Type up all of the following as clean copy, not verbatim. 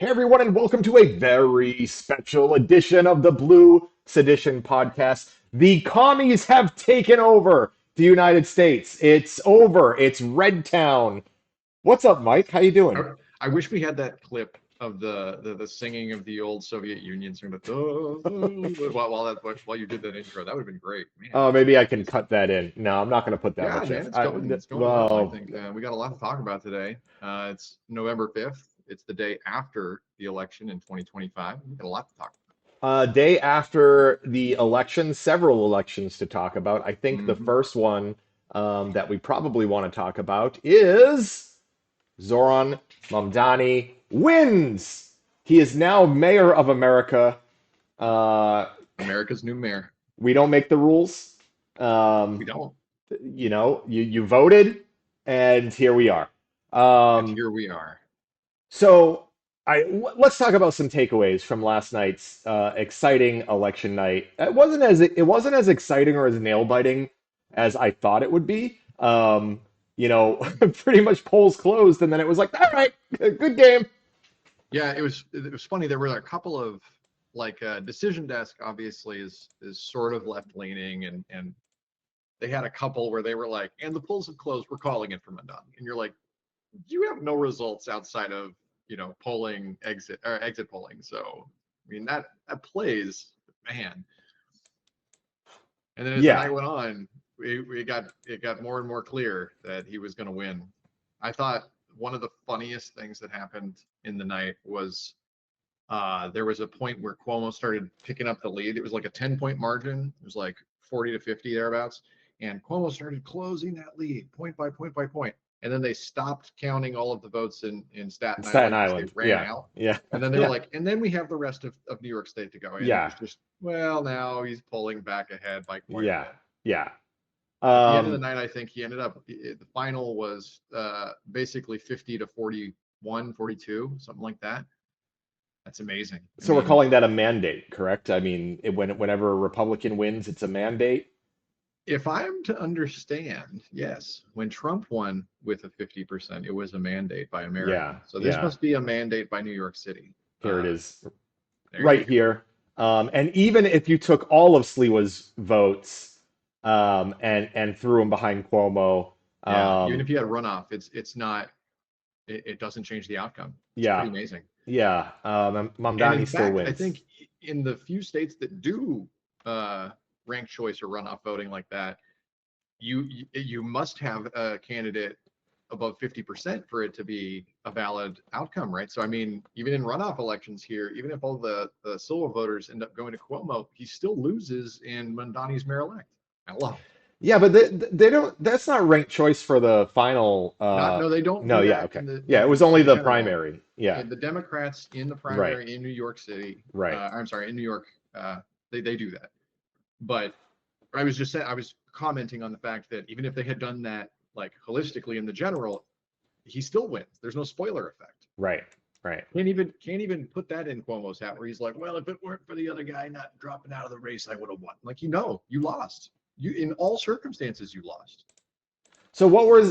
everyone, and welcome to a very special edition of the Blue Sedition podcast. The commies have taken over the United States. It's over. It's Red Town. What's up, Mike? How you doing? I, I wish we had that clip of the singing of the old Soviet Union song while you did that intro. That would have been great, man. Oh, maybe I can Jeez. cut that in. No, I'm not going to put that Yeah, much man, effort. it's going well. I Well, think we got a lot to talk about today. It's November 5th. It's the day after the election in 2025. We got a lot to talk day after the election, several elections to talk about. I think about. the first one that we probably want to talk about is Zoran Mamdani wins. He is now mayor of America. Uh, America's new mayor. we don't make the rules. We don't, You voted, and here we are. and Um, here we are. so let's talk about some takeaways from last night's exciting election night. It wasn't as exciting or as nail biting as I thought it would be. Pretty much polls closed, and then it was like, all right, good game. Yeah, it was funny. There were a couple of Decision Desk obviously is sort of left leaning, and they had a couple where they were like, and the polls have closed, we're calling it for Mamdani, and you're like, you have no results outside of polling exit polling. So I mean that plays, man. And then as the Yeah. night went on, it got more and more clear that he was going to win. I thought one of the funniest things that happened in the night was there was a point where Cuomo started picking up the lead. It was like a 10-point margin. It was like 40 to 50 thereabouts. And Cuomo started closing that lead point by point by point. And then they stopped counting all of the votes in Staten Staten Island because Island. they ran Yeah. out. Yeah. And then they were Yeah. like, and then we have the rest of New York State to go. And it Yeah. was just, well, now he's pulling back ahead by quite a Yeah. bit. Yeah. At the end of the Um, night, I think he ended up, the final was basically 50 to 41, 42, something like that. That's amazing. I so we're mean, calling that a mandate, correct? I mean, whenever a Republican wins, it's a mandate. if I'm to understand, yes, when Trump won with a 50%, it was a mandate by Yeah. Americans. So this Yeah. must be a mandate by New York City. Here it is, There you right go. here. And even if you took all of Sliwa's votes and threw them behind Cuomo, Yeah, even um, if you had runoff, it's not, it doesn't change the outcome. It's yeah, pretty amazing. yeah, And in Mamdani still fact, I wins. think in the few states that do ranked choice or runoff voting like that, you must have a candidate above 50% for it to be a valid outcome, right? So I mean, even in runoff elections here, even if all the Silva voters end up going to Cuomo, he still loses in Mamdani's mayor-elect. I love it. Yeah, but they don't. That's not ranked choice for the final. Not No, they don't No, do yeah, that okay, in the yeah. It was only in the general. primary. Yeah, And the Democrats in the right, primary in New York City, right. I'm sorry, in New York, they do that. But I was just saying, I was commenting on the fact that even if they had done that like holistically in the general, he still wins. There's no spoiler effect. Right, right. Can't even put that in Cuomo's hat where he's like, well, if it weren't for the other guy not dropping out of the race, I would have won. Like, you lost. You in all circumstances you lost. So what were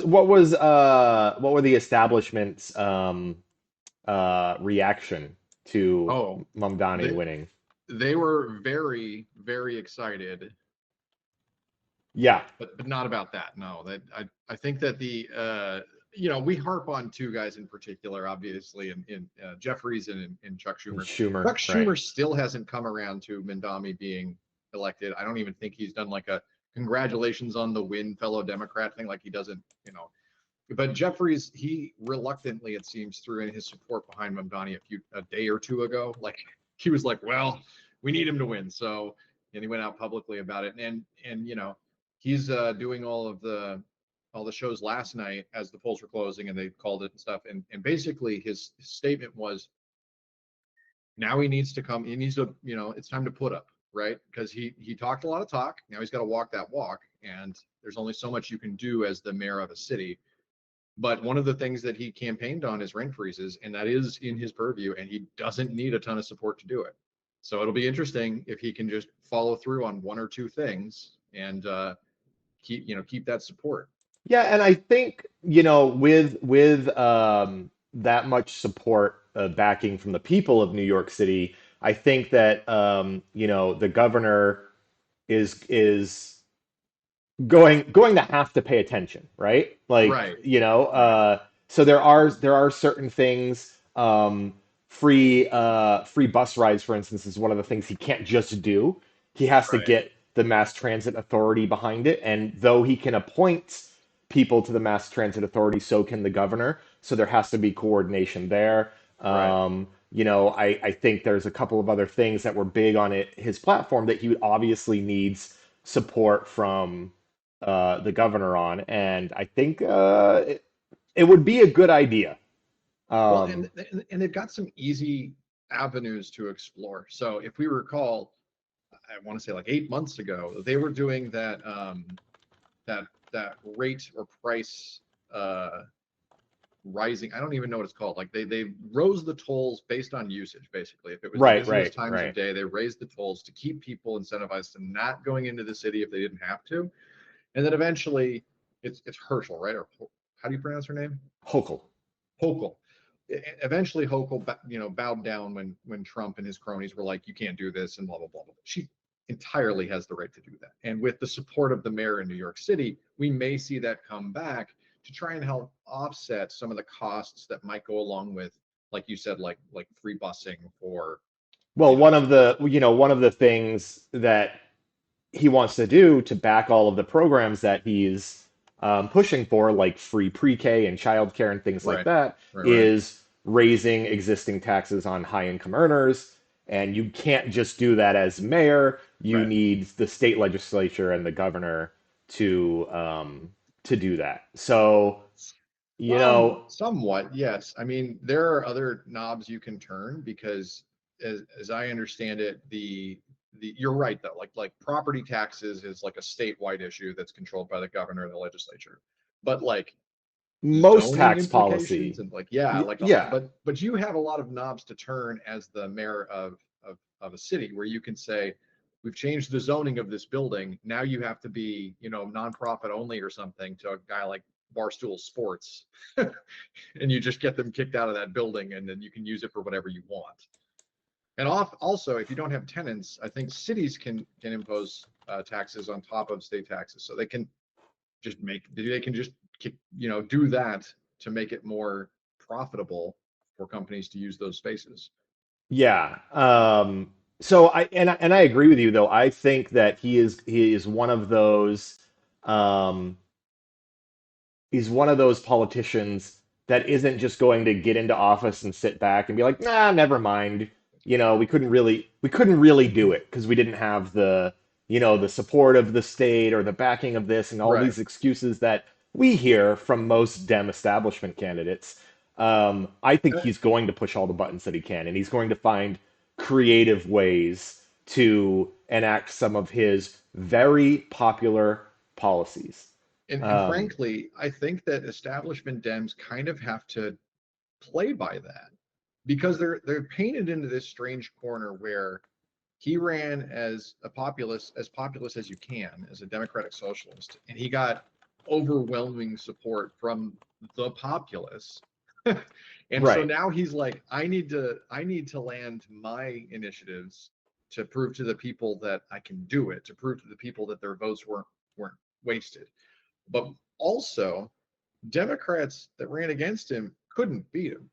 the establishment's reaction to Oh, Mamdani they winning? they were very, very excited, Yeah, but not about that. No, that I think that we harp on two guys in particular, obviously, in Jeffries and in Chuck Schumer. Schumer, Chuck right. Schumer still hasn't come around to Mamdani being elected. I don't even think he's done like a congratulations on the win, fellow Democrat thing. Like he doesn't. But Jeffries, he reluctantly, it seems, threw in his support behind Mamdani a day or two ago. Like he was like, well, we need him to win. So, and he went out publicly about it. And he's doing all the shows last night as the polls were closing and they called it and stuff. And basically his statement was now he needs to, it's time to put up, right? Because he talked a lot of talk. Now he's got to walk that walk. And there's only so much you can do as the mayor of a city. But one of the things that he campaigned on is rent freezes, and that is in his purview, and he doesn't need a ton of support to do it. So it'll be interesting if he can just follow through on one or two things and keep that support. Yeah, and I think, with that much support backing from the people of New York City, I think that the governor is going to have to pay attention, right? Like, Right. Right. so there are certain things. Free bus rides, for instance, is one of the things he can't just do. He has to Right. get the mass transit authority behind it, and though he can appoint people to the mass transit authority, so can the governor. So there has to be coordination there. Right. I think there's a couple of other things that were big on his platform that he obviously needs support from the governor on, and I think it would be a good idea. Well, Um, and they've got some easy avenues to explore. So if we recall, I want to say like 8 months ago, they were doing that rate or price uh rising. I don't even know what it's called. Like they rose the tolls based on usage, basically. If it was the right, busiest right, times of right. day, they raised the tolls to keep people incentivized to not going into the city if they didn't have to. And then eventually it's Herschel, right? Or how do you pronounce her name? Hochul. Hochul. Eventually Hochul, bowed down when Trump and his cronies were like, you can't do this and blah blah blah. She entirely has the right to do that. And with the support of the mayor in New York City, we may see that come back to try and help offset some of the costs that might go along with, like you said, like free busing for, Well, you know, one of the things that he wants to do to back all of the programs that he's pushing for, like free pre-K and childcare and things like right, that, right, right, is raising existing taxes on high-income earners. And you can't just do that as mayor. You right. need the state legislature and the governor to do that. So, you know, Somewhat, yes. I mean, there are other knobs you can turn because, as I understand it, the you're right though. Like property taxes is like a statewide issue that's controlled by the governor and the legislature. But like most zoning tax implications policy, and like yeah, yeah, but you have a lot of knobs to turn as the mayor of a city where you can say we've changed the zoning of this building. Now you have to be, nonprofit only or something to a guy like Barstool Sports, and you just get them kicked out of that building, and then you can use it for whatever you want. And also, if you don't have tenants, I think cities can impose taxes on top of state taxes, so they can just do that to make it more profitable for companies to use those spaces. yeah. So I agree with you though. I think that he is one of those um, he's one of those politicians that isn't just going to get into office and sit back and be like, nah, never mind. We couldn't really do it because we didn't have the support of the state or the backing of this and all Right. these excuses that we hear from most Dem establishment candidates. I think Uh, he's going to push all the buttons that he can, and he's going to find creative ways to enact some of his very popular policies. and Um, frankly, I think that establishment Dems kind of have to play by that because they're painted into this strange corner where he ran as populist as you can, as a democratic socialist, and he got overwhelming support from the populace. And so right. now he's like, I need to land my initiatives to prove to the people that I can do it, to prove to the people that their votes weren't wasted. But also, Democrats that ran against him couldn't beat him.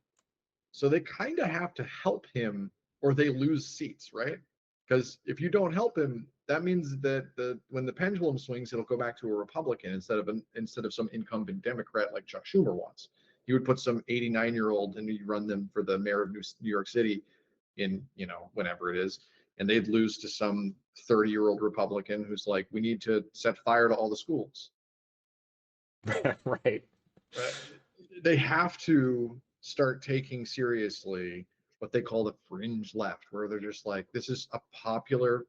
So they kind of have to help him or they lose seats, right? Because if you don't help him, that means that when the pendulum swings, it'll go back to a Republican instead of some incumbent Democrat like Chuck Schumer wants. He would put some 89-year-old and he'd run them for the mayor of New York City in, whenever it is, and they'd lose to some 30-year-old Republican who's like, we need to set fire to all the schools. Right. uh, they have to start taking seriously what they call the fringe left, where they're just like, this is a popular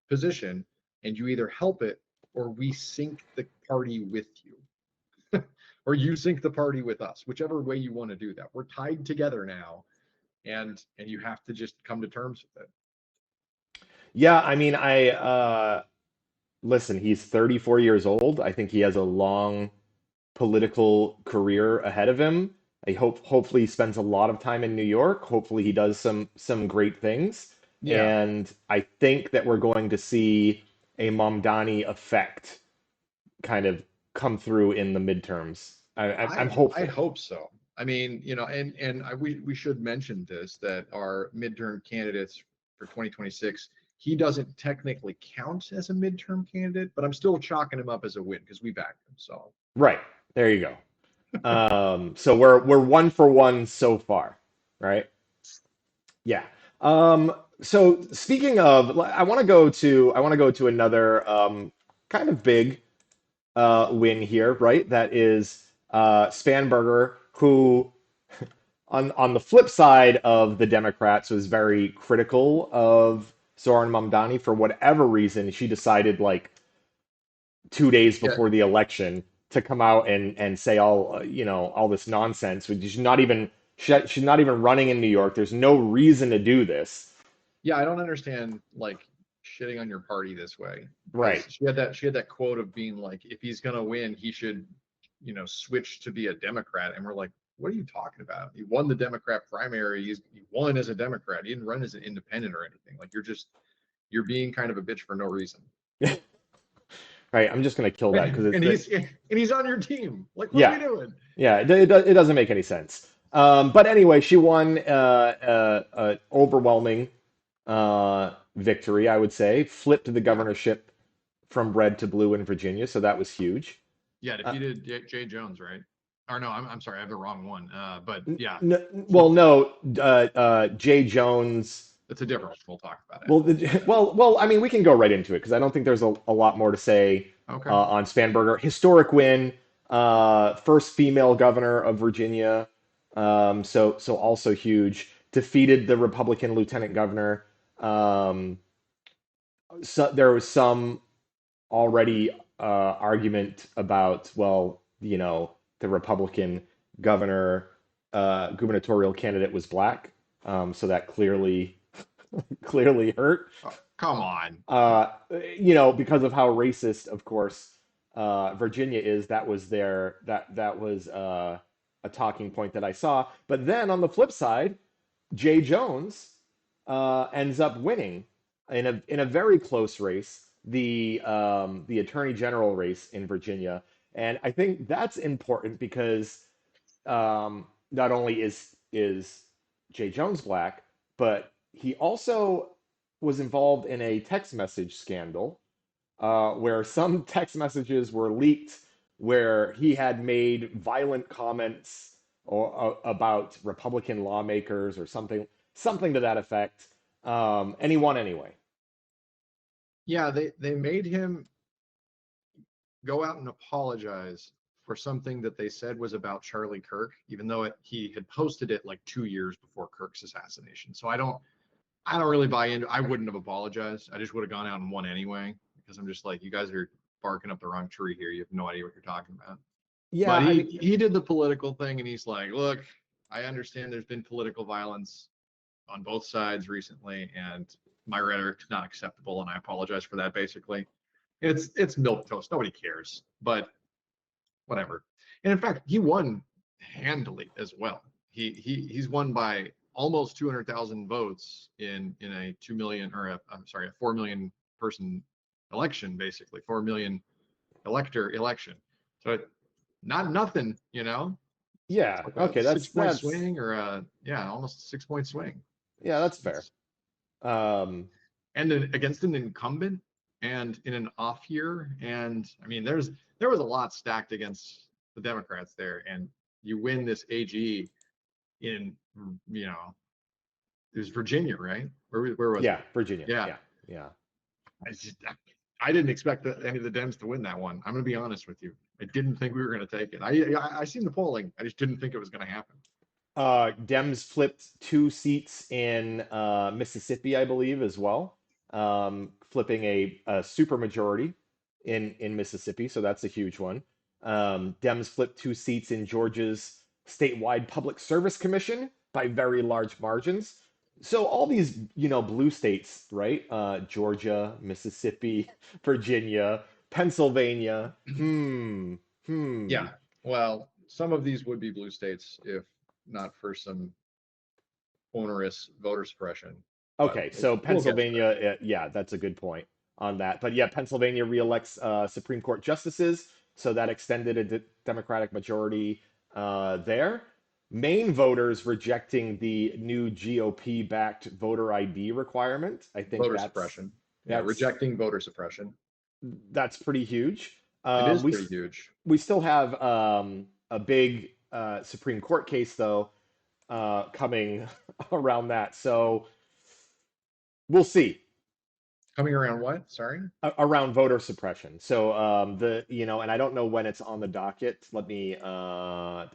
position, and you either help it or we sink the party with you, or you sink the party with us, whichever way you want to do that. We're tied together now, and you have to just come to terms with it. Yeah, I mean, I listen, he's 34 years old. I think he has a long political career ahead of him. hopefully he spends a lot of time in New York. Hopefully he does some great things. Yeah, And I think that we're going to see a Mamdani effect kind of come through in the midterms. I'm I hopeful. hope so. I mean, we should mention this that our midterm candidates for 2026, he doesn't technically count as a midterm candidate, but I'm still chalking him up as a win because we backed him. So Right. There you go. So we're one for one so far, right? Yeah. So speaking of, I want to go to another kind of big win here, right? That is Spanberger, who on the flip side of the Democrats was very critical of Zoran Mamdani for whatever reason. She decided like 2 days yeah, before the election to come out and say all all this nonsense. She's not even she's not even running in New York. There's no reason to do this. yeah, I don't understand like shitting on your party this way Right. because she had that quote of being like, if he's gonna win, he should, switch to be a Democrat. And we're like, what are you talking about? He won the Democrat primary. He won as a Democrat. He didn't run as an independent or anything. Like you're being kind of a bitch for no reason. Right. I'm just gonna kill that because it's And the he's on your team. Like, what are yeah we doing? yeah it doesn't make any sense. But anyway, she won overwhelming victory, I would say. Flipped the Yeah. governorship from red to blue in Virginia, so that was huge. Yeah, Uh, defeated Jay Jones, right? Or no, I'm sorry, I have the wrong one. But yeah, well, no, Jay Jones. it's a different one. We'll talk about it. Well, I mean, we can go right into it because I don't think there's a lot more to say Okay. on Spanberger. Historic win, first female governor of Virginia, so also huge. Defeated the Republican lieutenant governor. Um, so there was some already argument about, well, the Republican governor gubernatorial candidate was black, so that clearly hurt. Oh, come on. Uh, because of how racist, of course, Virginia is. That was a talking point that I saw. But then on the flip side, Jay Jones ends up winning in a very close race, the attorney general race in Virginia, and I think that's important because not only is Jay Jones black, but he also was involved in a text message scandal where some text messages were leaked where he had made violent comments about Republican lawmakers or something to that effect. And he won anyway. Yeah, they made him go out and apologize for something that they said was about Charlie Kirk, even though he had posted it like 2 years before Kirk's assassination. So I don't really buy into. I wouldn't have apologized. I just would have gone out and won anyway because I'm just like, you guys are barking up the wrong tree here. You have no idea what you're talking about. Yeah, But I mean, he did the political thing, and he's like, look, I understand there's been political violence on both sides recently, and my rhetoric is not acceptable, and I apologize for that. Basically, it's milk toast. Nobody cares, but whatever. And in fact, he won handily as well. He's won by almost 200,000 votes in a 2 million or I'm sorry, a 4 million person election, basically 4 million elector election. So not nothing, yeah, like a okay, six point that's swing or almost a 6 point swing. yeah, that's fair. It's, Um, and then against an incumbent and in an off year. And I mean, there was a lot stacked against the Democrats there, and you win this AG in it was Virginia, right? Where was it? yeah, Virginia. Yeah, Yeah, yeah. I didn't expect any of the Dems to win that one. I'm going to be honest with you. I didn't think we were going to take it. I seen the polling. I just didn't think it was going to happen. Dems flipped 2 seats in Mississippi, I believe, as well, flipping a supermajority in Mississippi, so that's a huge one. Dems flipped 2 seats in Georgia's statewide Public Service Commission by very large margins. So all these, blue states, right? Georgia, Mississippi, Virginia, Pennsylvania. Hmm. Hmm. Yeah. Well, some of these would be blue states if not for some onerous voter suppression. But Okay, so we'll get to Pennsylvania, yeah, that's a good point on that. But yeah, Pennsylvania reelects Supreme Court justices, so that extended a Democratic majority there. Maine voters rejecting the new GOP-backed voter ID requirement. I that. think Voter suppression. Yeah, that's rejecting voter suppression. that's pretty huge. It is We pretty huge. we still have a big Supreme Court case though coming around that, so we'll see. Coming around what? Sorry. Around voter suppression. So the and I don't know when it's on the docket. Let me let's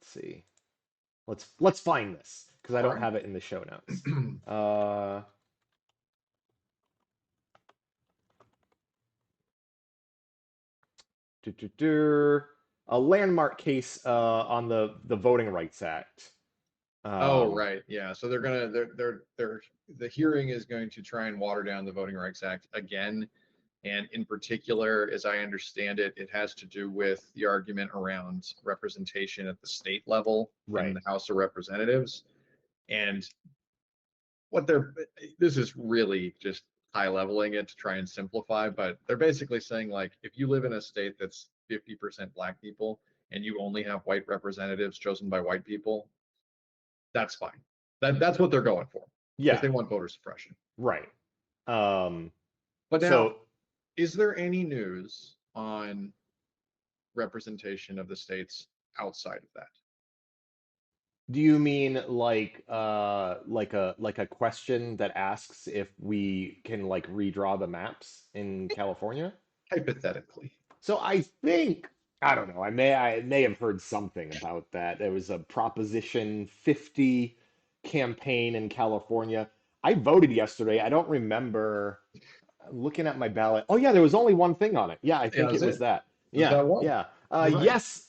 see. Let's find this because I All don't right. have it in the show notes. Uh duh, duh, duh, a landmark case on the Voting Rights Act. Oh, Um, right. Yeah. So they're the hearing is going to try and water down the Voting Rights Act again. And in particular, as I understand it, it has to do with the argument around representation at the state level in right. the House of Representatives. And what they're this is really just high leveling it to try and simplify, but they're basically saying like if you live in a state that's 50% black people and you only have white representatives chosen by white people, that's fine. That's what they're going for because Yeah, they want voter suppression. right. Um, But now, so is there any news on representation of the states outside of that? do you mean like a question that asks if we can like redraw the maps in California? Hypothetically. So I think I don't know. I may have heard something about that. There was a Proposition 50 campaign in California. I voted yesterday. I don't remember looking at my ballot. Oh yeah, there was only one thing on it. Yeah, I Yeah, think it that's was it. that. Is Yeah, that one? yeah. All right.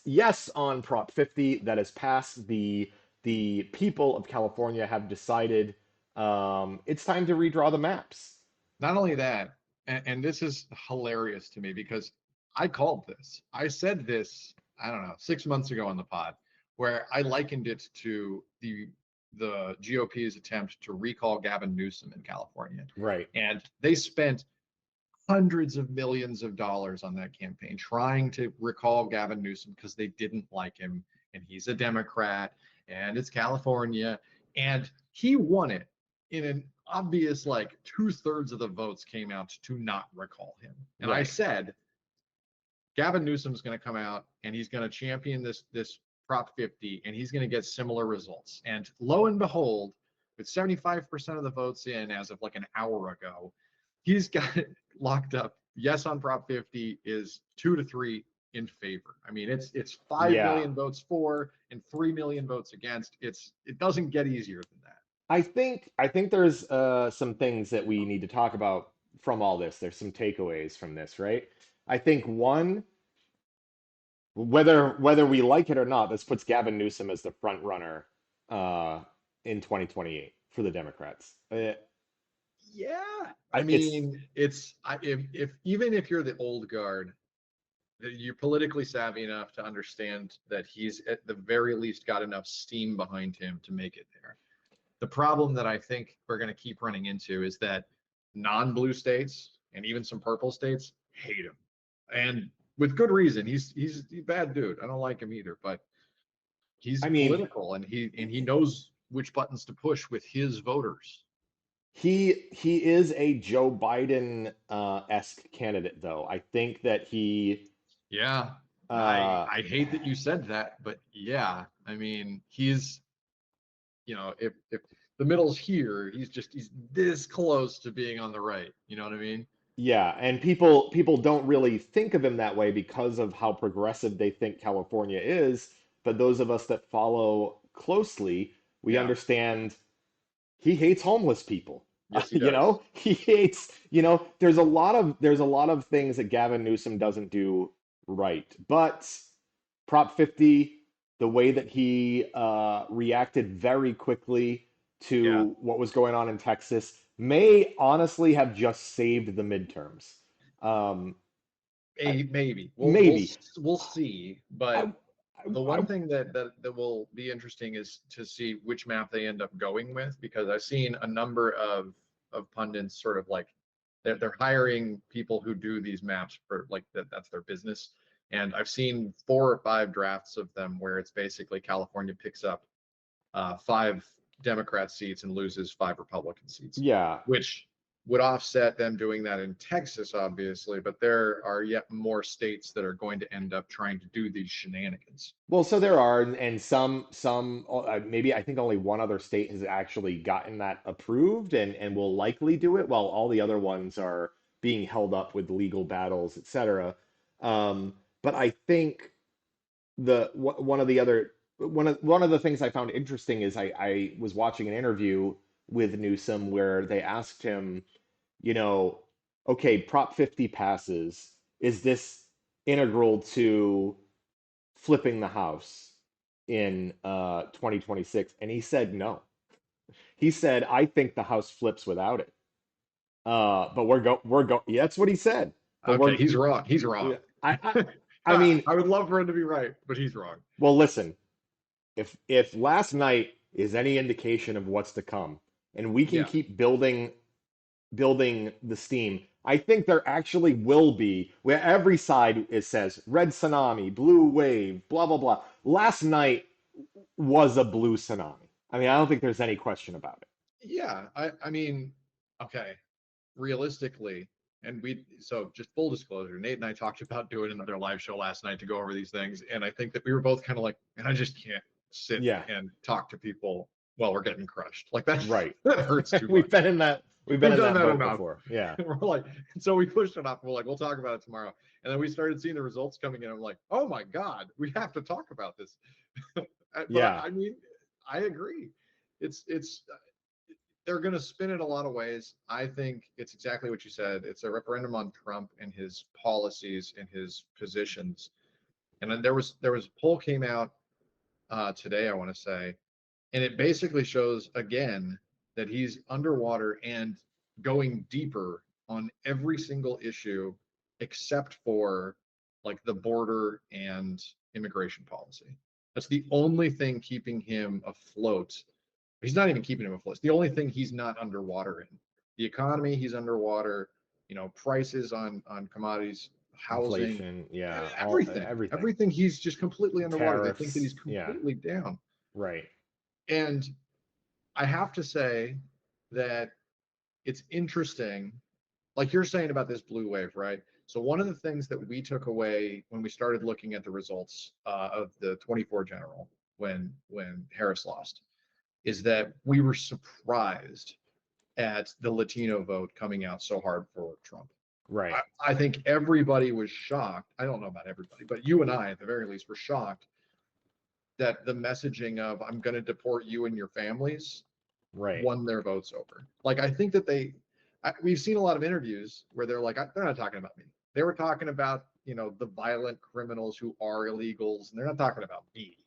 Yes on Prop 50 that has passed. The people of California have decided it's time to redraw the maps. Not only that, and this is hilarious to me because I called this. I said this, I don't know, 6 months ago on the pod, where I likened it to the GOP's attempt to recall Gavin Newsom in California. Right. And they spent hundreds of millions of dollars on that campaign trying to recall Gavin Newsom because they didn't like him and he's a Democrat and it's California and he won it in an obvious like 2/3 of the votes came out to not recall him. And I Right. said Gavin Newsom's going to come out and he's going to champion this Prop 50 and he's going to get similar results. And lo and behold, with 75% of the votes in as of like an hour ago, he's got it locked up. Yes on Prop 50 is 2 to 3 in favor. I mean, it's 5 Yeah. million votes for and 3 million votes against. It doesn't get easier than that. I think there's some things that we need to talk about from all this. There's some takeaways from this, right? I think one, whether we like it or not, this puts Gavin Newsom as the front runner uh, in 2028 for the Democrats. Yeah, I It's mean, if even if you're the old guard, you're politically savvy enough to understand that he's at the very least got enough steam behind him to make it there. The problem that I think we're going to keep running into is that non-blue states and even some purple states hate him, and with good reason. He's a bad dude. I don't like him either, but he's I mean, political and he knows which buttons to push with his voters. he is a Joe Biden esque candidate, though. I think that he Yeah, I uh, I hate that you said that, but yeah, I mean he's if the middle's here, he's this close to being on the right. You know what I mean? yeah, and people don't really think of him that way because of how progressive they think California is. But those of us that follow closely, we Yeah. understand he hates homeless people. Yes, he does. He hates, there's a lot of things that Gavin Newsom doesn't do right. But Prop 50, the way that he reacted very quickly Yeah. to what was going on in Texas may honestly have just saved the midterms. Um, maybe Maybe. we'll see. I, But the I, one thing that will be interesting is to see which map they end up going with, because I've seen a number of pundits sort of like they're hiring people who do these maps for like that's their business. And I've seen 4 or 5 drafts of them where it's basically California picks up 5 Democrat seats and loses 5 Republican seats, yeah. which would offset them doing that in Texas, obviously. But there are yet more states that are going to end up trying to do these shenanigans. Well, so there are, and some maybe I think only one other state has actually gotten that approved and will likely do it, while all the other ones are being held up with legal battles, etc. But I think one of the other one of the things I found interesting is I was watching an interview with Newsom where they asked him, you know, okay, Prop 50 passes. Is this integral to flipping the House in 2026? And he said no. He said, I think the House flips without it. But we're go. Yeah, that's what he said. But Okay, we're he's wrong. He's wrong. I I, I mean, I would love for him to be right, but he's wrong. well, listen. If last night is any indication of what's to come, and we can Yeah. keep building the steam, I think there actually will be where every side it says red tsunami, blue wave, blah blah blah. Last night was a blue tsunami. I mean, I don't think there's any question about it. Yeah. I mean, okay, realistically, and so just full disclosure, Nate and I talked about doing another live show last night to go over these things. And I think that we were both kind of like, and I just can't sit Yeah, and talk to people while we're getting crushed. Like that, right. that hurts too We've much. been in that we've been We've in done that that boat enough. before. Yeah. We're like, so we pushed it off. We're like, we'll talk about it tomorrow. And then we started seeing the results coming in. I'm like, oh my God, we have to talk about this. But Yeah. I mean, I agree. It's they're going to spin it a lot of ways. I think it's exactly what you said. It's a referendum on Trump and his policies and his positions. And then there was a poll came out today, I want to say, and it basically shows again that he's underwater and going deeper on every single issue except for like the border and immigration policy. That's the only thing keeping him afloat. He's not even keeping him afloat. It's the only thing he's not underwater in. The economy, he's underwater. Prices on commodities, housing, Inflation, yeah, all everything, everything. everything. He's just completely underwater. They think that Tariffs, he's yeah, completely down. right. And I have to say that it's interesting, like you're saying about this blue wave, right? So one of the things that we took away when we started looking at the results of the 24 general when Harris lost is that we were surprised at the Latino vote coming out so hard for Trump. Right. I think everybody was shocked. I don't know about everybody, but you and I, at the very least, were shocked that the messaging of "I'm going to deport you and your families" Right. won their votes over. Like I think that we've seen a lot of interviews where they're like, they're not talking about me. They were talking about the violent criminals who are illegals, and they're not talking about me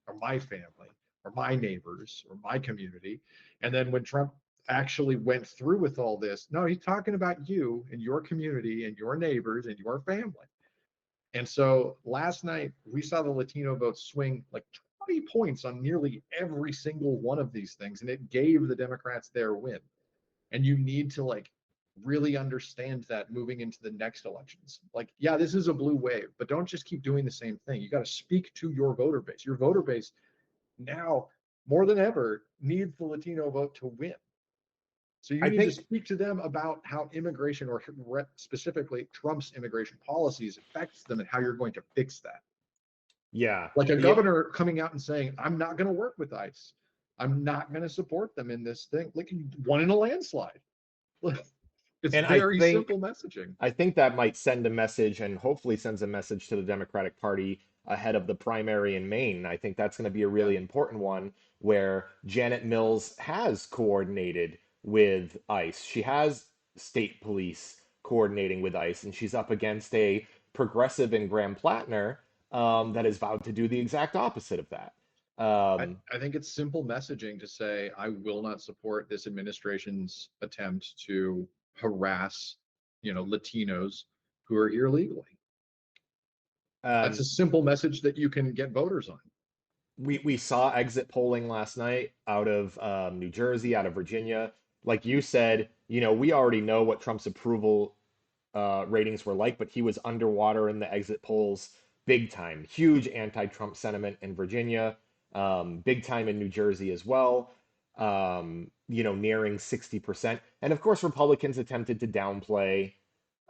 or my family or my neighbors or my community. And then when Trump actually went through with all this, no, he's talking about you and your community and your neighbors and your family. And so last night we saw the Latino vote swing like 20 points on nearly every single one of these things, and it gave the Democrats their win. And you need to like really understand that moving into the next elections. Like, yeah, this is a blue wave, but don't just keep doing the same thing. You got to speak to your voter base. Your voter base now more than ever needs the Latino vote to win. So you I need to think, speak to them about how immigration, or specifically Trump's immigration policies, affects them and how you're going to fix that. yeah, Like a yeah, governor coming out and saying, I'm not going to work with ICE. I'm not going to support them in this thing. Like won in a landslide. It's and I very think simple messaging. I think that might send a message and hopefully sends a message to the Democratic Party ahead of the primary in Maine. I think that's going to be a Yeah. really important one where Janet Mills has coordinated with ICE. She has state police coordinating with ICE, and she's up against a progressive in Graham Plattner that has vowed to do the exact opposite of that. I, Um, I think it's simple messaging to say, I will not support this administration's attempt to harass, Latinos who are here legally. That's a Um, simple message that you can get voters on. we saw exit polling last night out of New Jersey, out of Virginia. Like you said, we already know what Trump's approval ratings were like, but he was underwater in the exit polls big time. Huge anti-Trump sentiment in Virginia, big time in New Jersey as well. Nearing 60%. And of course, Republicans attempted to downplay,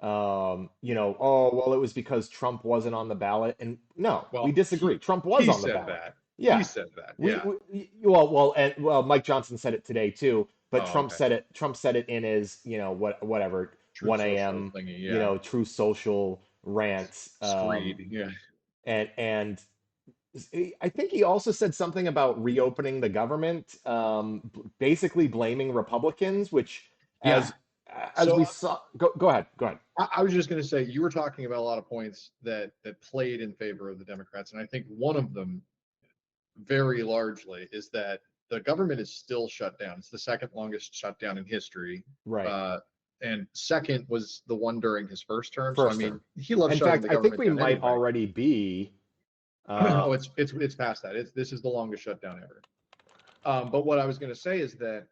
oh, well, it was because Trump wasn't on the ballot. And no, we Well, disagree. Trump was he on the said ballot. that. He Yeah. said that. We, Yeah. we well, Mike Johnson said it today too, but Oh, Trump okay. said it. Trump said it in his, whatever, Truth 1 Social a.m. thingy. Yeah. True social rants. Screed. Yeah. And I think he also said something about reopening the government, basically blaming Republicans, which Yeah. as So we saw, go ahead, go ahead. I was just going to say you were talking about a lot of points that played in favor of the Democrats, and I think one of them, very largely, is that the government is still shut down. It's the second longest shutdown in history. Right. And second was the one during his first term. So I First mean, term. he loves In shutting fact, the I think government we down might anyway. already be. Oh, it's past that. This is the longest shutdown ever. But what I was going to say is that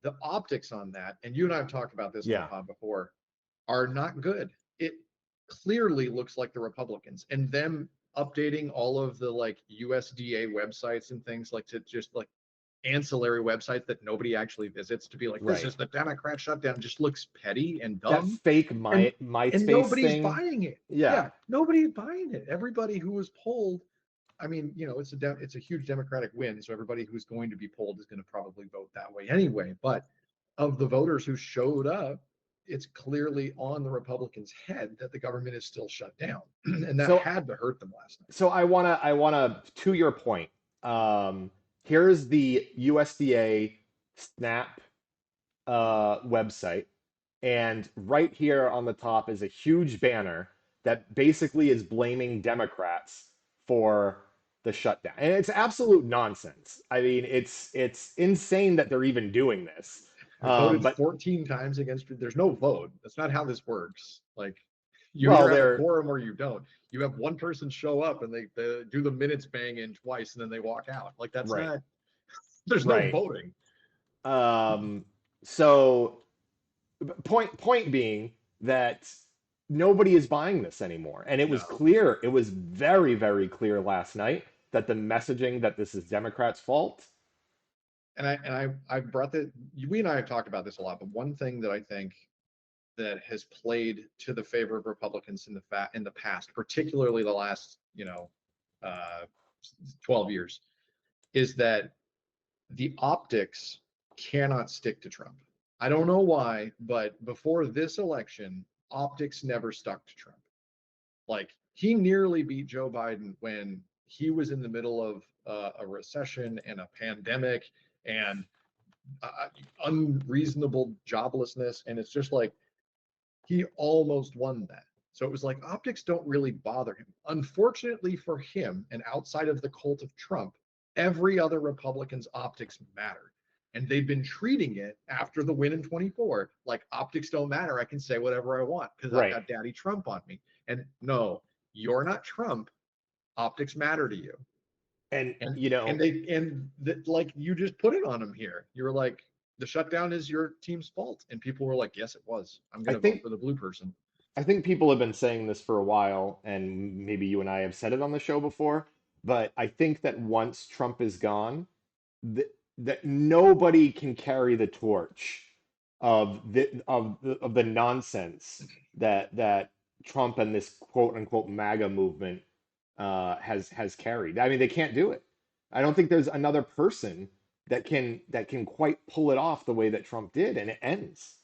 the optics on that, and you and I have talked about this on the Yeah. pod before, are not good. It clearly looks like the Republicans and them updating all of the like USDA websites and things like to just like ancillary websites that nobody actually visits to be like, this Right. is the Democrat shutdown, just looks petty and That dumb. fake And MySpace nobody's thing. buying it. Yeah. Yeah, nobody's buying it. Everybody who was polled, I mean, it's a huge Democratic win, so everybody who's going to be polled is going to probably vote that way anyway. But of the voters who showed up, it's clearly on the Republicans' head that the government is still shut down, and that So had to hurt them last night. so I wanna to your point. Here's the USDA SNAP website, and right here on the top is a huge banner that basically is blaming Democrats for the shutdown, and it's absolute nonsense. I mean, it's insane that they're even doing this. Voted But 14 times against. There's no vote. That's not how this works. Like, you well, either have a they're quorum or you don't. You have one person show up and they do the minutes bang in twice and then they walk out. Like, that's right, not. There's no right. voting. Um, so point being that nobody is buying this anymore. And it was No. clear, it was very, very clear last night that the messaging that this is Democrats' fault. And I brought that. We and I have talked about this a lot, but one thing that I think that has played to the favor of Republicans in the past, particularly the last uh, 12 years, is that the optics cannot stick to Trump. I don't know why, but before this election, optics never stuck to Trump. Like, he nearly beat Joe Biden when he was in the middle of a recession and a pandemic and unreasonable joblessness. And it's just like he almost won that. So it was like optics don't really bother him. Unfortunately for him, and outside of the cult of Trump, every other Republican's optics matter. And they've been treating it after the win in 24 like optics don't matter. I can say whatever I want because I've Right. got Daddy Trump on me. And no, you're not Trump. Optics matter to you. And, Like, you just put it on him here. You were like, the shutdown is your team's fault. And people were like, yes, it was. I'm I going to vote think for the blue person. I think people have been saying this for a while, and maybe you and I have said it on the show before, but I think that once Trump is gone, that nobody can carry the torch of the nonsense that Trump and this quote unquote MAGA movement has carried. I mean, they can't do it. I don't think there's another person that can quite pull it off the way that Trump did, and it ends.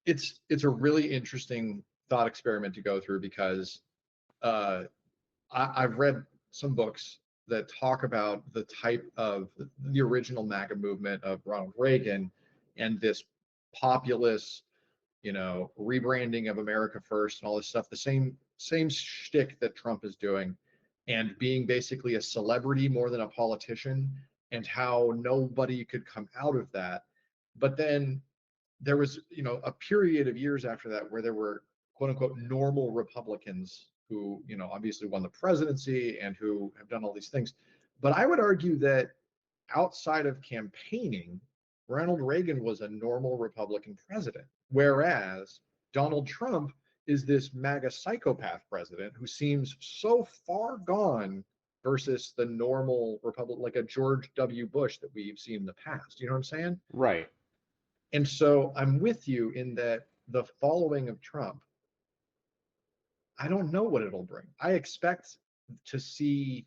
It's a really interesting thought experiment to go through because I've read some books that talk about the type of the original MAGA movement of Ronald Reagan and this populist, rebranding of America First and all this stuff, the same shtick that Trump is doing, and being basically a celebrity more than a politician, and how nobody could come out of that. But then there was, a period of years after that where there were quote unquote normal Republicans who, obviously won the presidency and who have done all these things. But I would argue that outside of campaigning, Ronald Reagan was a normal Republican president, whereas Donald Trump is this MAGA psychopath president who seems so far gone versus the normal Republican, like a George W. Bush that we've seen in the past. You know what I'm saying? Right. And so I'm with you in that the following of Trump, I don't know what it'll bring. I expect to see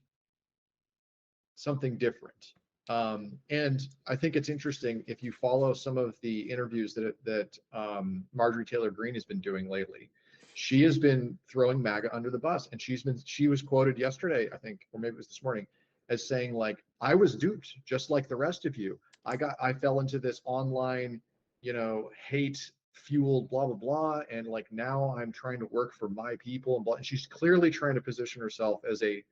something different. And I think it's interesting if you follow some of the interviews that Marjorie Taylor Greene has been doing lately. She has been throwing MAGA under the bus, and she was quoted yesterday, I think, or maybe it was this morning, as saying, like, I was duped just like the rest of you. I fell into this online, hate fueled blah blah blah, and like now I'm trying to work for my people and blah. And she's clearly trying to position herself as a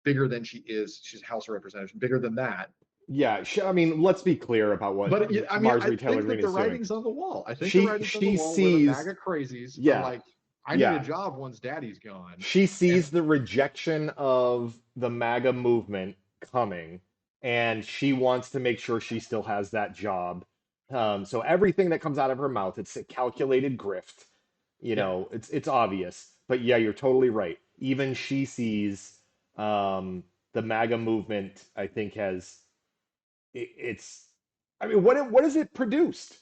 bigger than she is. She's House of Representatives, bigger than that. Yeah. I mean, let's be clear about what But I Marjorie Taylor think Greene that the is doing. writing's on the wall. I think the She writing's on the she wall where the sees MAGA crazies yeah are like, I need yeah a job once daddy's gone. she And sees the rejection of the MAGA movement coming, and she wants to make sure she still has that job. So everything that comes out of her mouth, it's a calculated grift. yeah, It's obvious. But yeah, you're totally right. Even she sees the MAGA movement. I think it's. I mean, what has it produced?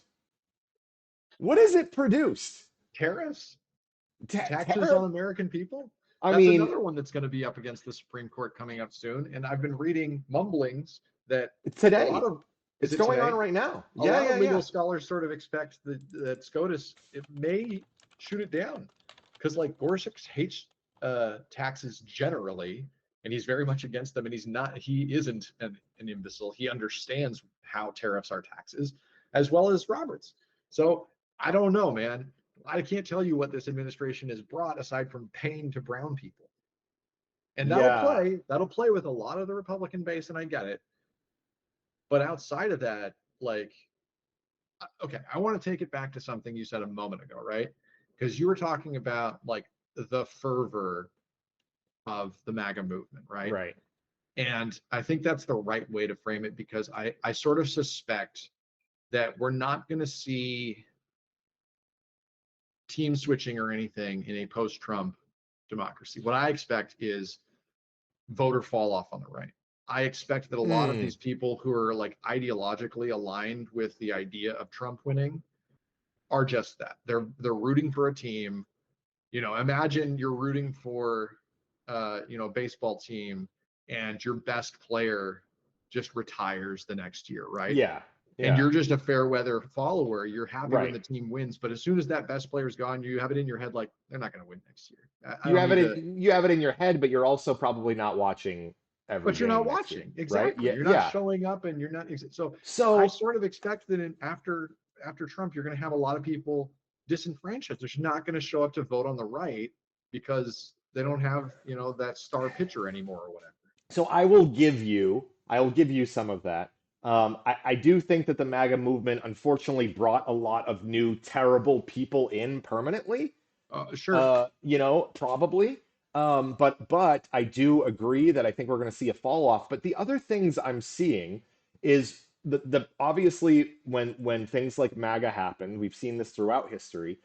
What has it produced? tariffs, taxes Terror? on American people. I That's mean, another one that's going to be up against the Supreme Court coming up soon. And I've been reading mumblings that a lot today. of is It's it going on today? right now. A Yeah, lot yeah, of legal yeah. scholars sort of expect that SCOTUS it may shoot it down because like Gorsuch hates taxes generally, and he's very much against them. And he isn't an imbecile. He understands how tariffs are taxes, as well as Roberts. So I don't know, man. I can't tell you what this administration has brought aside from pain to brown people. And Yeah. that'll play with a lot of the Republican base, and I get it. But outside of that, like, okay, I want to take it back to something you said a moment ago, right? Because you were talking about like the fervor of the MAGA movement, right? Right. And I think that's the right way to frame it because I sort of suspect that we're not going to see team switching or anything in a post-Trump democracy. What I expect is voter fall off on the right. I expect that a lot of Mm, these people who are like ideologically aligned with the idea of Trump winning are just that. They're rooting for a team. Imagine you're rooting for a baseball team and your best player just retires the next year, right? yeah. And Yeah. you're just a fair weather follower. You're happy when Right. the team wins, but as soon as that best player's gone, you have it in your head like they're not going to win next year. I You don't have need it to. in, you have it in your head, but you're also probably not watching every But you're not game next year, watching. right? Exactly. Yeah, You're not yeah. showing up and you're not. So I So, sort of expect that after Trump, you're going to have a lot of people disenfranchised. They're not going to show up to vote on the right because they don't have, that star pitcher anymore or whatever. so I will give you some of that. I do think that the MAGA movement unfortunately brought a lot of new terrible people in permanently. Sure. Probably. But I do agree that I think we're going to see a fall off. But the other things I'm seeing is the obviously when things like MAGA happen, we've seen this throughout history,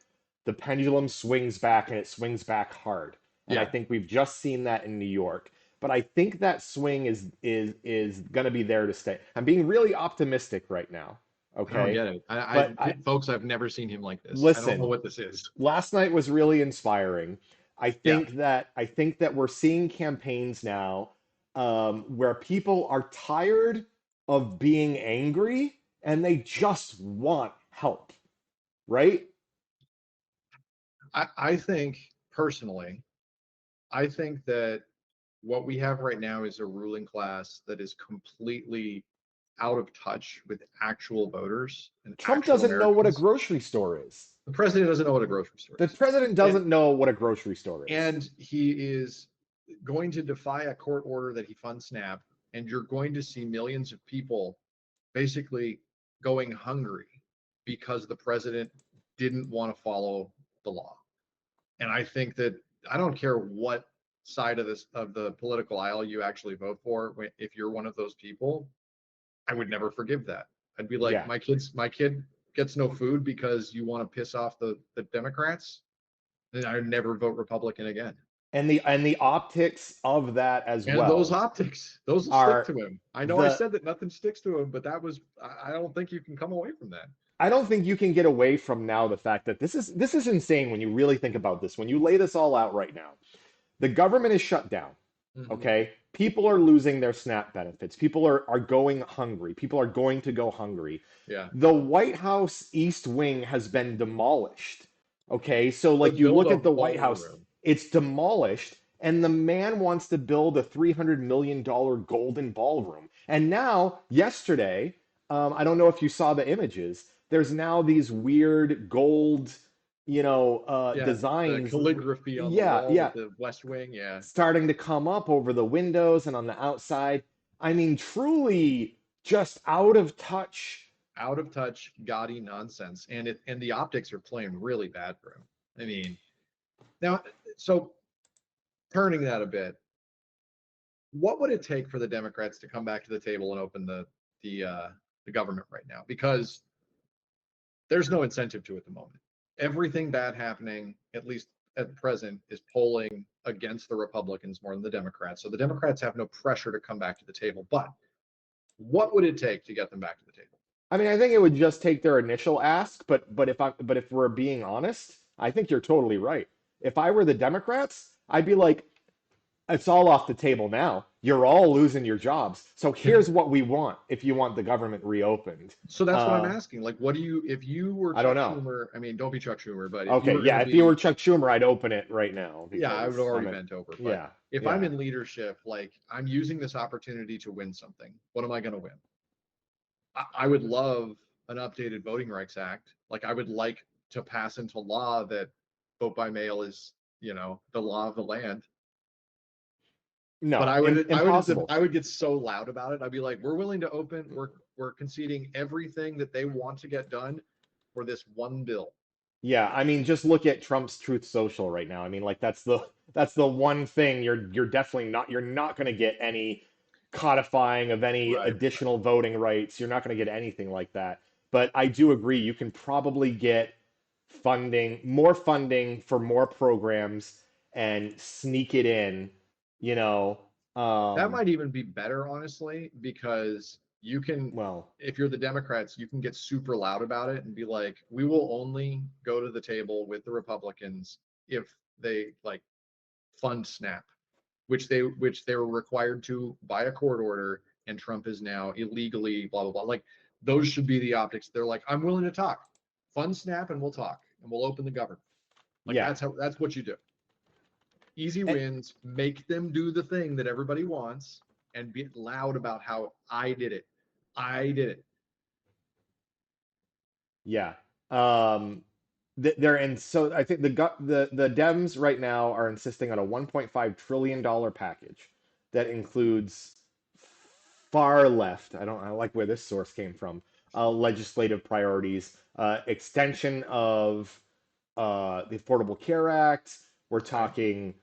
the pendulum swings back and it swings back hard. And I Yeah. think we've just seen that in New York. But I think that swing is going to be there to stay. I'm being really optimistic right now. I don't Okay. get it. But I Folks, I've never seen him like this. I don't know listen, what this is. last night was really inspiring. Yeah. I think that we're seeing campaigns now where people are tired of being angry and they just want help, right? I think personally, I think that what we have right now is a ruling class that is completely out of touch with actual voters and Trump actual doesn't know what a Americans. grocery store is. The president doesn't know what a grocery store The is. president And doesn't know what a grocery store is. and he is going to defy a court order that he funds SNAP, and you're going to see millions of people basically going hungry because the president didn't want to follow the law. And I think that I don't care what side of the political aisle you actually vote for. If you're one of those people, I would never forgive that. I'd be like, Yeah. my kid gets no food because you want to piss off the Democrats, then I'd never vote Republican again. And the optics of that as And those well optics, those will stick are to him. I know I the said that nothing sticks to him, but I don't think you can come away from that. I don't think you can get away from now the fact that this is insane when you really think about this. When you lay this all out right now, the government is shut down. Mm-hmm. Okay? People are losing their SNAP benefits. People are going hungry. People are going to go hungry. Yeah. The White House East Wing has been demolished. Okay? So To like you build look a at the White House, ballroom. it's demolished and the man wants to build a $300 million golden ballroom. And now, yesterday, I don't know if you saw the images. There's now these weird gold, Yeah, the designs. calligraphy on the Yeah, walls yeah, at the West Wing. Yeah, starting to come up over the windows and on the outside. I mean, truly just out of touch. out of touch, gaudy nonsense, and the optics are playing really bad for him. I mean, now, so turning that a bit, what would it take for the Democrats to come back to the table and open the government right now? Because there's no incentive to at the moment. Everything bad happening, at least at present, is polling against the Republicans more than the Democrats. So the Democrats have no pressure to come back to the table. But what would it take to get them back to the table? I mean, I think it would just take their initial ask, but if we're being honest, I think you're totally right. If I were the Democrats, I'd be like, it's all off the table now. You're all losing your jobs. So here's what we want if you want the government reopened. So that's what I'm Uh, asking. Like, what do you, if you were I don't Chuck know. Schumer, I mean, don't be Chuck Schumer, but if you Okay, were going yeah, to if you were be, Chuck Schumer, I'd open it right now yeah, I would have because already bent over. But yeah, if I'm yeah. in leadership, like I'm using this opportunity to win something, what am I going to win? I would love an updated Voting Rights Act. Like, I would like to pass into law that vote by mail is, the law of the land. But No, I impossible. would get so loud about it. I'd be like, we're willing to open, we're conceding everything that they want to get done for this one bill. Yeah, I mean, just look at Trump's Truth Social right now. I mean, like that's the one thing you're definitely not you're not going to get any codifying of any Right. additional voting rights. You're not going to get anything like that. But I do agree, you can probably get more funding for more programs and sneak it in, you know. That Um, might even be better, honestly, because you can, well, if you're the Democrats, you can get super loud about it and be like, we will only go to the table with the Republicans if they like fund SNAP, which they were required to by a court order, and Trump is now illegally blah blah blah. Like those should be the optics. They're like, I'm willing to talk, fund SNAP, and we'll talk, and we'll open the government. Like yeah. that's what you do. Easy wins, make them do the thing that everybody wants, and be loud about how I did it. I did it. Yeah. Um, they're in so I think the Dems right now are insisting on a $1.5 trillion package that includes far left. I like where this source came from. Legislative priorities, extension of the Affordable Care Act. We're Okay. talking.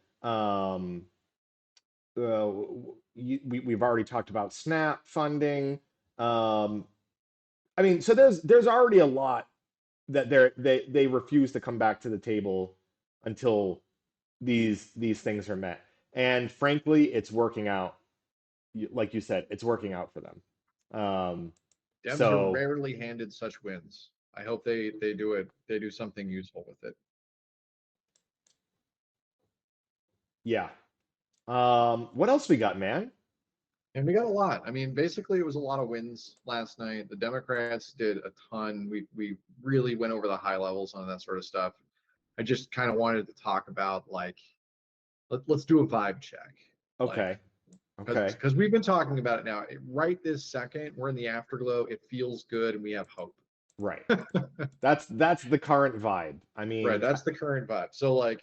We've already talked about SNAP funding. Um, I mean, so there's already a lot that they refuse to come back to the table until these things are met. And frankly, it's working out. Like you said, it's working out for them. Dems are So rarely handed such wins. I hope they do it. They do something useful with it. yeah. What else we got, man? And we got a lot. I mean, basically, it was a lot of wins last night. The Democrats did a ton. We really went over the high levels on that sort of stuff. I just kind of wanted to talk about like let's do a vibe check, like Okay. Okay. because we've been talking about it now. Right this second, we're in the afterglow. It feels good, and we have hope. Right. That's the current vibe. I Right, mean, that's the current vibe. So like,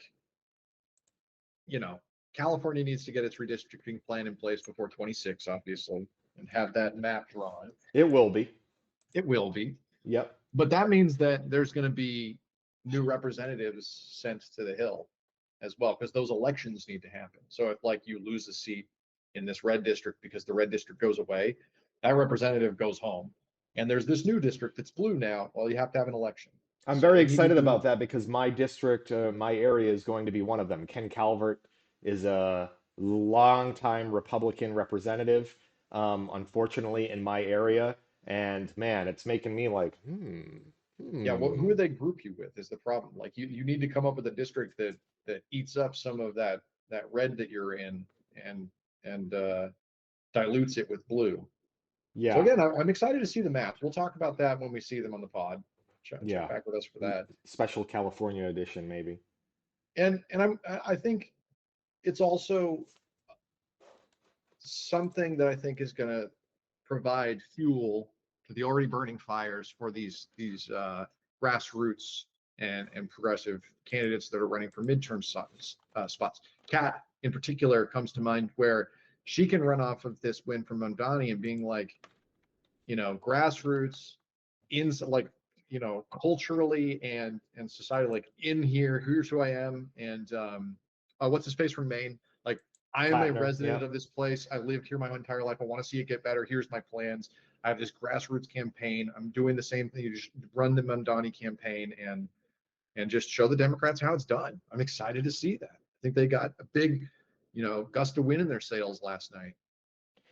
you know, California needs to get its redistricting plan in place before 26, obviously, and have that map drawn. it will be. It will be. Yep. But that means that there's going to be new representatives sent to the Hill as well, because those elections need to happen. So if like you lose a seat in this red district because the red district goes away, that representative goes home. And there's this new district that's blue now. Well, you have to have an election. I'm So very they need to excited do, about that because my district, my area is going to be one of them. Ken Calvert is a longtime Republican representative, unfortunately, in my area. And man, it's making me like, yeah, who hmm. would they group you with is the problem. Like you need to come up with a district that eats up some of that red that you're in and and dilutes it with blue. So Yeah, again, I'm excited to see the maps. We'll talk about that when we see them on the pod. Check yeah. back with us for that. Special California edition, maybe. I think it's also something that I think is going to provide fuel to the already burning fires for these grassroots and progressive candidates that are running for midterm spots. Kat, in particular, comes to mind where she can run off of this win from Mondani and being like, grassroots, in like, culturally and society, like in here, here's who I am, and what's his face from Maine, like I am a Plattner, yeah. resident of this place. I lived here my entire life. I want to see it get better. Here's my plans. I have this grassroots campaign. I'm doing the same thing. You just run the Mondani campaign and just show the Democrats how it's done. I'm excited to see that. I think they got a big, gust of wind in their sails last night.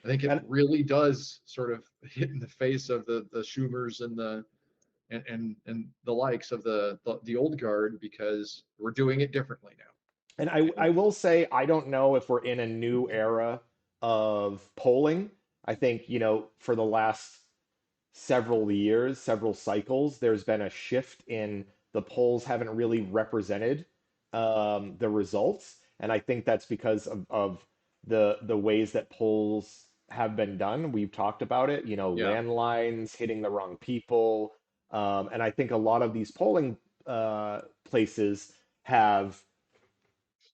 I think it And really does sort of hit in the face of the Schumers and the likes of the old guard, because we're doing it differently now. And I And will say, I don't know if we're in a new era of polling. I think, for the last several years, several cycles, there's been a shift in the polls haven't really represented the results. And I think that's because of the ways that polls have been done. We've talked about it, yeah, landlines, hitting the wrong people. And I think a lot of these polling places have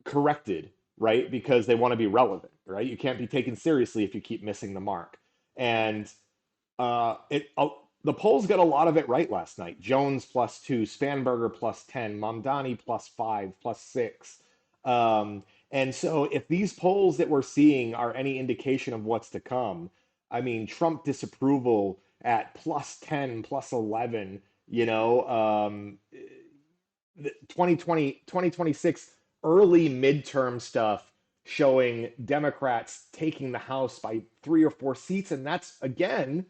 corrected, right? Because they want to be relevant, right? You can't be taken seriously if you keep missing the mark. And the polls got a lot of it right last night. Jones +2, Spanberger +10, Mamdani +5, +6. And so if these polls that we're seeing are any indication of what's to come, I mean, Trump disapproval at +10, +11, 2020, 2026 early midterm stuff showing Democrats taking the House by 3 or 4 seats. And that's, again,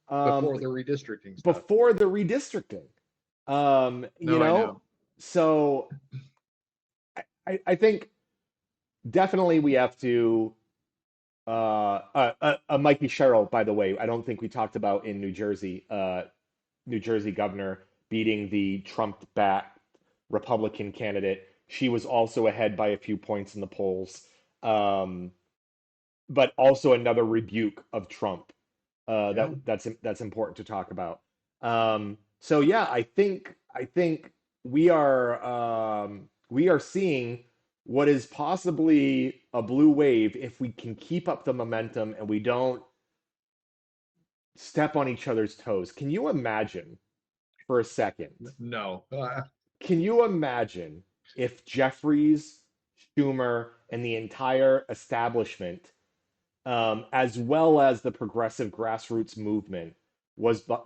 um, before the redistricting stuff. before the redistricting. Um, you No, I know, know. so I think definitely we have to. Mikey Sherrill, by the way, I don't think we talked about in New Jersey. New Jersey governor beating the Trump-backed Republican candidate. She was also ahead by a few points in the polls, um, but also another rebuke of Trump Yeah. that's important to talk about. So yeah, I think we are seeing what is possibly a blue wave if we can keep up the momentum and we don't step on each other's toes. Can you imagine for a second? No. Can you imagine if Jeffries, Schumer, and the entire establishment, as well as the progressive grassroots movement,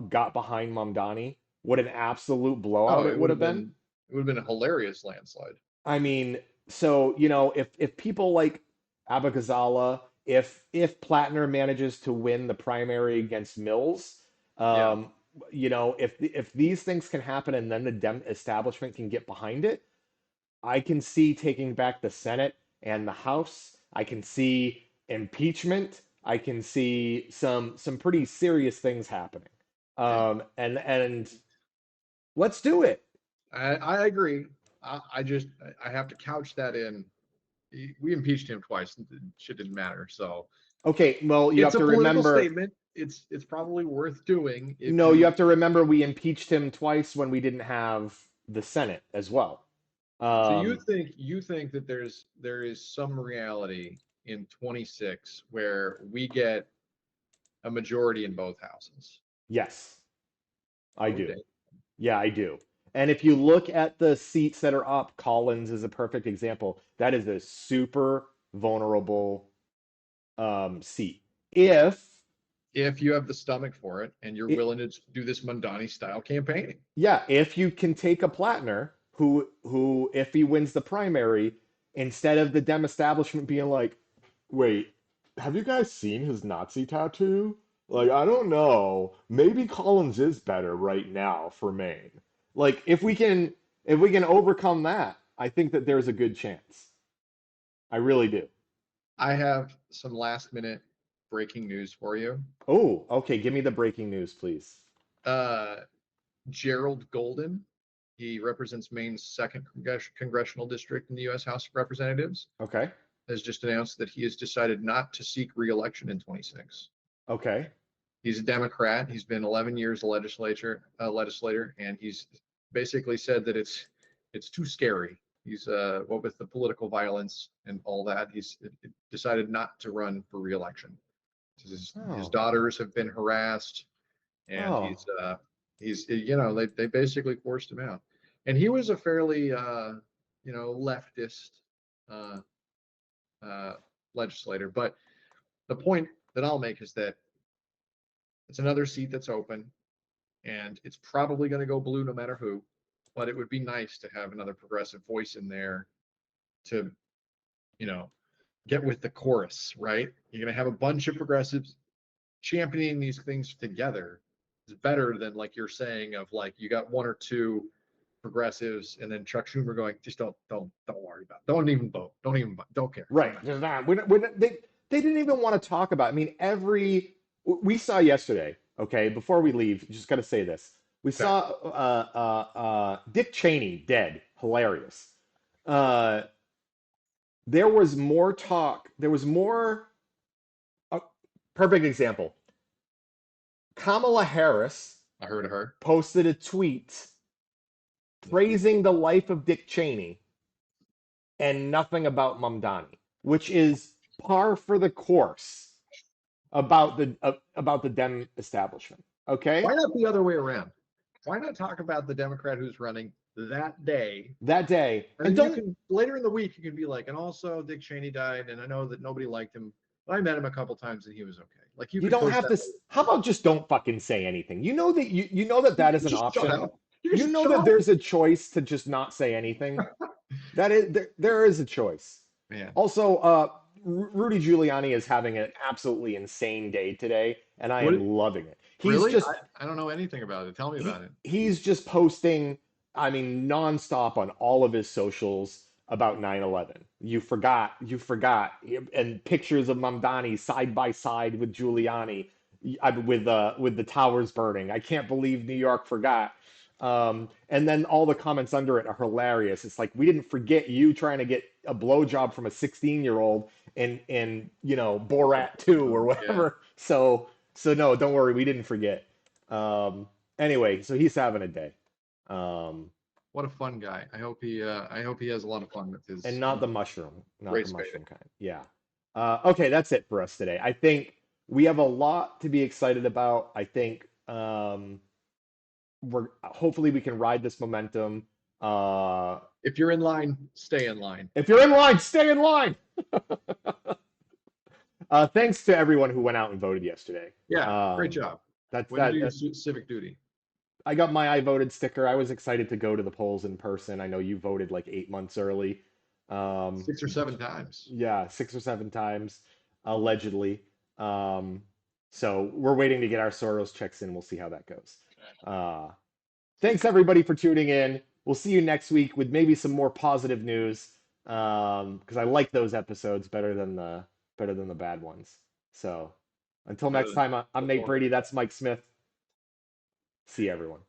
got behind Mamdani? What an absolute Oh, blowout it would have been. it would have been a hilarious landslide. I mean, so if people like Abba if Plattner manages to win the primary against Mills, Yeah. um, if these things can happen and then the Dem establishment can get behind it, I can see taking back the Senate and the House. I can see impeachment. I can see some pretty serious things happening. Yeah. And let's do it. I agree. I have to couch that in. We impeached him twice. Shit didn't matter. So Okay, well, you it's have a to political remember. statement. It's probably worth doing if No, you you. have to remember we impeached him twice when we didn't have the Senate as well. So Um, you think that there is some reality in 26 where we get a majority in both houses? yes, I Oh, do. dang. Yeah, I do. And if you look at the seats that are up, Collins is a perfect example. That is a super vulnerable seat. If you have the stomach for it and you're It, willing to do this Mondani style campaigning. yeah, if you can take a Plattner who if he wins the primary, instead of the Dem establishment being like, wait, have you guys seen his Nazi tattoo? Like, I don't know. Maybe Collins is better right now for Maine. Like, if we can overcome that, I think that there's a good chance. I really do. I have some last minute breaking news for you. Oh, okay. Give me the breaking news, please. Uh, Gerald Golden, he represents Maine's second congressional district in the U.S. House of Representatives, Okay. has just announced that he has decided not to seek re-election in 26. Okay. He's a Democrat. He's been 11 years a legislator, and he's basically said that it's too scary. He's what with the political violence and all that, he's decided not to run for re-election. His Oh. daughters have been harassed, and Oh. he's they basically forced him out. And he was a fairly leftist uh, uh, legislator. But the point that I'll make is that it's another seat that's open, and it's probably going to go blue no matter who. But it would be nice to have another progressive voice in there to, you know, get with the chorus, right? You're going to have a bunch of progressives championing these things together. Is better than, like you're saying, of like you got one or two progressives and then Chuck Schumer going, just don't worry about it. Don't even vote. Don't care. Right. There's not. They didn't even want to talk about. I mean, we saw yesterday. Okay, before we leave, just got to say this. We Okay. saw Dick Cheney dead. Hilarious. Uh, there was more talk. There was more. Uh, Perfect example. Kamala Harris I heard of her. posted a tweet praising the life of Dick Cheney and nothing about Mamdani, which is par for the course about the Dem establishment. Okay, Why not the other way around? Why not talk about the Democrat who's running that day? that day, And and then you don't can later in the week you can be like, and also Dick Cheney died, and I know that nobody liked him, but I met him a couple times and he was okay. Like you you could don't push have that. to. How about just don't fucking say anything? You know that is an Just shut option. up. You You just know shut that up. there's a choice to just not say anything. That is there is a choice. Man, Also, Rudy Giuliani is having an absolutely insane day today, and I what? am loving it. He's Really? just I don't know anything about it. Tell me about it. he's just posting, I mean, nonstop on all of his socials about 9/11. You forgot, and pictures of Mamdani side by side with Giuliani, with the towers burning. I can't believe New York forgot. And then all the comments under it are hilarious. It's like we didn't forget you trying to get a blowjob from a 16-year-old in Borat 2 or Yeah. whatever. So no, don't worry, we didn't forget. Um, Anyway, so he's having a day. Um, What a fun guy. I hope he has a lot of fun with and his not the mushroom, not the race baiting. mushroom kind. Yeah. Okay, that's it for us today. I think we have a lot to be excited about. I think we're hopefully we can ride this momentum. Uh, If you're in line, stay in line. if you're in line, stay in line. Thanks to everyone who went out and voted yesterday. Yeah, great Um, job. that's Way to do that. your civic duty. I got my I voted sticker. I was excited to go to the polls in person. I know you voted like 8 months early. Um, 6 or 7 times. yeah, 6 or 7 times, allegedly. Um, so we're waiting to get our Soros checks in. We'll see how that goes. Uh, Thanks everybody for tuning in. We'll see you next week with maybe some more positive news. Because I like those episodes better than the bad ones. So until Better next than time, I'm Nate before. Brady. That's Mike Smith. See you, everyone.